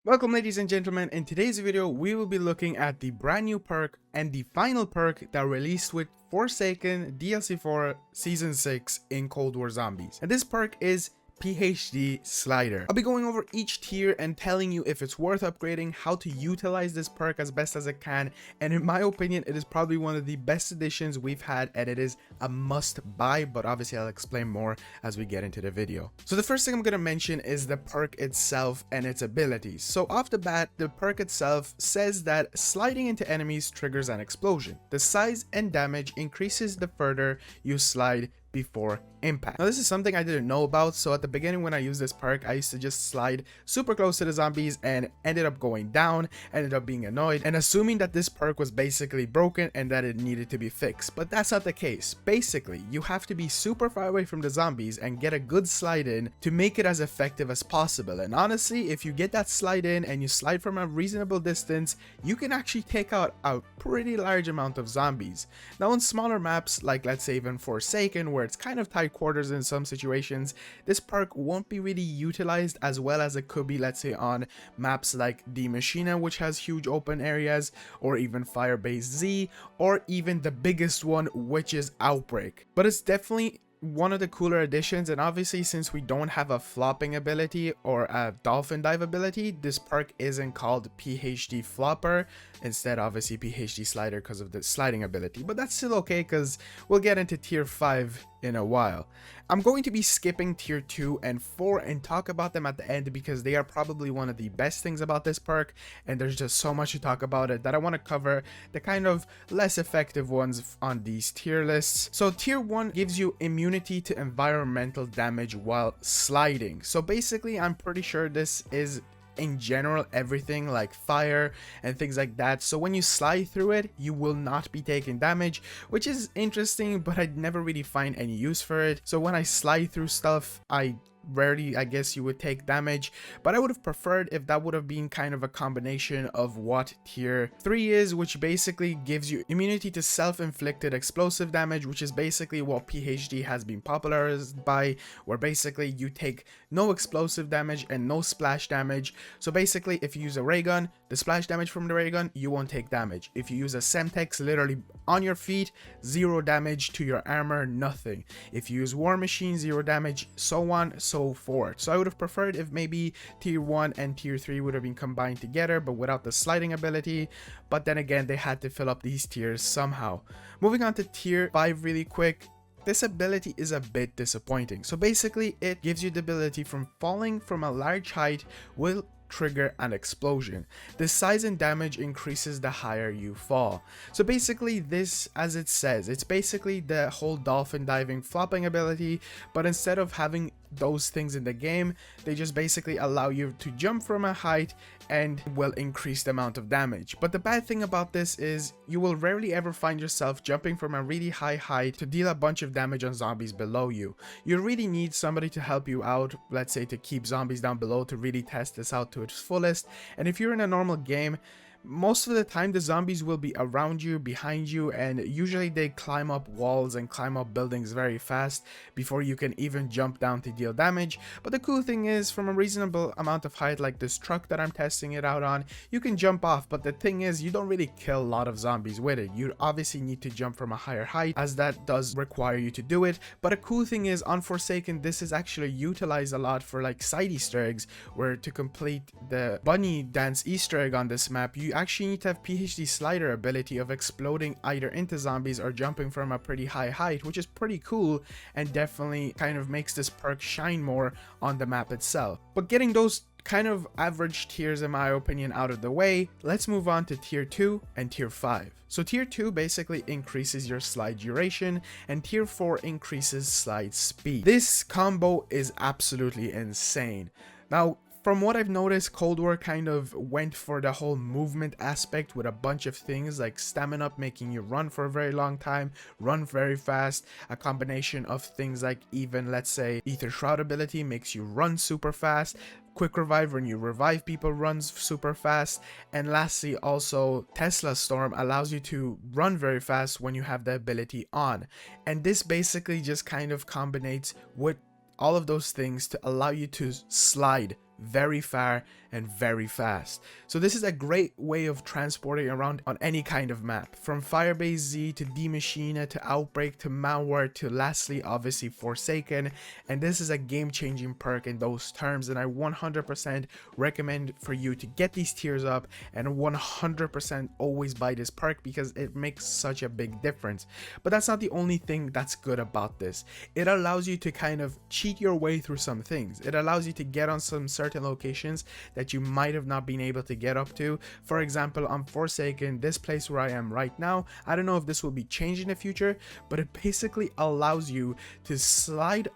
Welcome ladies and gentlemen. In today's video we will be looking at the brand new perk and the final perk that released with Forsaken DLC 4 Season 6 in Cold War Zombies. And this perk is PhD Slider. I'll be going over each tier and telling you if it's worth upgrading, how to utilize this perk as best as it can, and in my opinion it is probably one of the best additions we've had and it is a must buy, but obviously I'll explain more as we get into the video. So the first thing I'm going to mention is the perk itself and its abilities. So off the bat, the perk itself says that sliding into enemies triggers an explosion. The size and damage increases the further you slide before impact. Now this is something I didn't know about, so at the beginning when I used this perk I used to just slide super close to the zombies and ended up going down, ended up being annoyed and assuming that this perk was basically broken and that it needed to be fixed, but that's not the case. Basically you have to be super far away from the zombies and get a good slide in to make it as effective as possible, and honestly if you get that slide in and you slide from a reasonable distance you can actually take out a pretty large amount of zombies. Now on smaller maps like let's say even Forsaken where it's kind of tight quarters in some situations, this perk won't be really utilized as well as it could be let's say on maps like the Machina, which has huge open areas, or even Firebase Z, or even the biggest one which is Outbreak. But it's definitely one of the cooler additions, and obviously since we don't have a flopping ability or a dolphin dive ability, this perk isn't called PhD flopper, instead obviously PhD slider because of the sliding ability, but that's still okay because we'll get into tier 5 in a while. I'm going to be skipping tier 2 and 4 and talk about them at the end because they are probably one of the best things about this perk, and there's just so much to talk about it that I want to cover the kind of less effective ones on these tier lists. So tier 1 gives you immunity to environmental damage while sliding. So basically I'm pretty sure this is in general everything like fire and things like that, so when you slide through it you will not be taking damage, which is interesting, but I'd never really find any use for it. So when I slide through stuff I rarely, I guess you would take damage, but I would have preferred if that would have been kind of a combination of what tier 3 is, which basically gives you immunity to self-inflicted explosive damage, which is basically what PhD has been popularized by, where basically you take no explosive damage and no splash damage. So basically if you use a ray gun, the splash damage from the ray gun, you won't take damage. If you use a Semtex literally on your feet, 0 damage to your armor, nothing. If you use War Machine, 0 damage, so on, so forth. So I would have preferred if maybe tier 1 and tier 3 would have been combined together but without the sliding ability, but then again they had to fill up these tiers somehow. Moving on to tier 5 really quick. This ability is a bit disappointing. So basically it gives you the ability from falling from a large height will trigger an explosion. The size and damage increases the higher you fall. So basically this, as it says, it's basically the whole dolphin diving flopping ability, but instead of having those things in the game, they just basically allow you to jump from a height and will increase the amount of damage. But the bad thing about this is you will rarely ever find yourself jumping from a really high height to deal a bunch of damage on zombies below you. You really need somebody to help you out, let's say to keep zombies down below, to really test this out to its fullest. And if you're in a normal game, most of the time the zombies will be around you, behind you, and usually they climb up walls and climb up buildings very fast before you can even jump down to deal damage. But the cool thing is, from a reasonable amount of height like this truck that I'm testing it out on, you can jump off, but the thing is you don't really kill a lot of zombies with it. You obviously need to jump from a higher height as that does require you to do it. But a cool thing is on Forsaken this is actually utilized a lot for like side Easter eggs, where to complete the bunny dance Easter egg on this map you actually need to have PhD slider ability of exploding either into zombies or jumping from a pretty high height, which is pretty cool and definitely kind of makes this perk shine more on the map itself. But getting those kind of average tiers in my opinion out of the way, let's move on to tier 2 and tier 5. So tier 2 basically increases your slide duration and tier 4 increases slide speed. This combo is absolutely insane. Now from what I've noticed, Cold War kind of went for the whole movement aspect with a bunch of things like stamina up making you run for a very long time, run very fast, a combination of things like even let's say Ether Shroud ability makes you run super fast, Quick Revive when you revive people runs super fast, and lastly also Tesla Storm allows you to run very fast when you have the ability on. And this basically just kind of combines with all of those things to allow you to slide very far and very fast. So this is a great way of transporting around on any kind of map, from Firebase Z to D Machina to Outbreak to Malware to lastly obviously Forsaken. And this is a game-changing perk in those terms, and I 100% recommend for you to get these tiers up and 100% always buy this perk because it makes such a big difference. But that's not the only thing that's good about this. It allows you to kind of cheat your way through some things. It allows you to get on some certain locations that you might have not been able to get up to. For example, on Forsaken, this place where I am right now, I don't know if this will be changed in the future, but it basically allows you to slide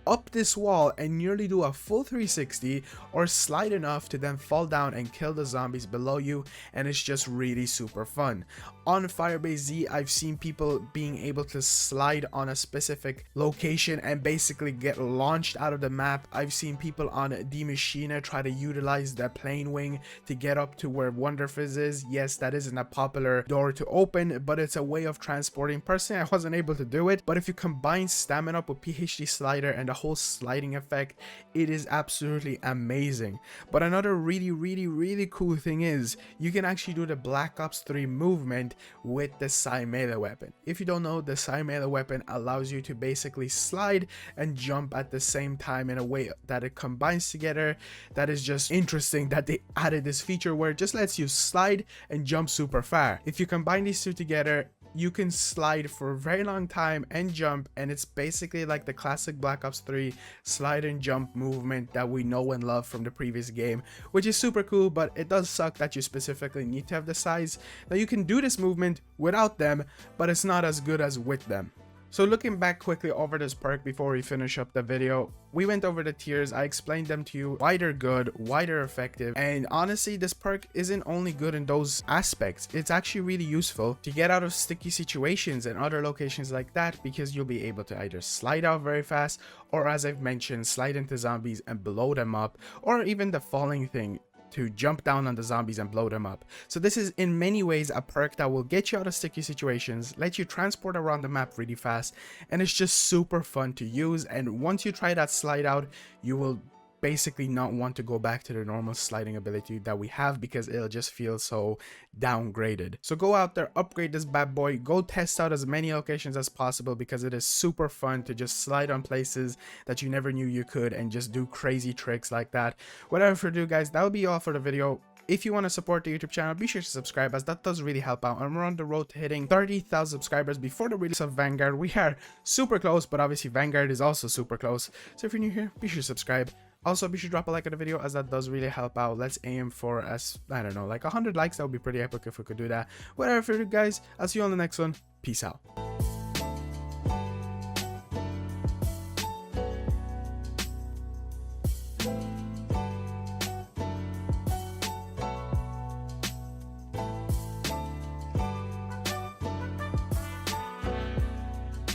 up this wall and nearly do a full 360 or slide enough to then fall down and kill the zombies below you, and it's just really super fun. On Firebase Z, I've seen people being able to slide on a specific location and basically get launched out of the map. I've seen people on D Machina try to utilize the plane wing to get up to where Wonder Fizz is. Yes, that isn't a popular door to open, but it's a way of transporting. Personally, I wasn't able to do it, but if you combine stamina up with PhD slider and the whole sliding effect, it is absolutely amazing. But another really cool thing is you can actually do the Black Ops 3 movement with the Psy melee weapon. If you don't know, the Psy melee weapon allows you to basically slide and jump at the same time in a way that it combines together. That is just interesting that they added this feature where it just lets you slide and jump super far. If you combine these two together, you can slide for a very long time and jump, and it's basically like the classic Black Ops 3 slide and jump movement that we know and love from the previous game, which is super cool. But it does suck that you specifically need to have the size. Now you can do this movement without them, but it's not as good as with them. So looking back quickly over this perk before we finish up the video, we went over the tiers, I explained them to you, why they're good, why they're effective, and honestly this perk isn't only good in those aspects, it's actually really useful to get out of sticky situations and other locations like that, because you'll be able to either slide out very fast, or as I've mentioned, slide into zombies and blow them up, or even the falling thing, to jump down on the zombies and blow them up. So this is in many ways a perk that will get you out of sticky situations, let you transport around the map really fast, and it's just super fun to use. And once you try that slide out, you will basically not want to go back to the normal sliding ability that we have, because it'll just feel so downgraded. So go out there, upgrade this bad boy, go test out as many locations as possible, because it is super fun to just slide on places that you never knew you could and just do crazy tricks like that. Whatever further ado, guys, that will be all for the video. If you want to support the YouTube channel, be sure to subscribe, as that does really help out, and we're on the road to hitting 30,000 subscribers before the release of Vanguard. We are super close, but obviously Vanguard is also super close. So if you're new here, be sure to subscribe. Also, be sure to drop a like on the video, as that does really help out. Let's aim for, I don't know, like 100 likes. That would be pretty epic if we could do that. Whatever, guys, I'll see you on the next one. Peace out.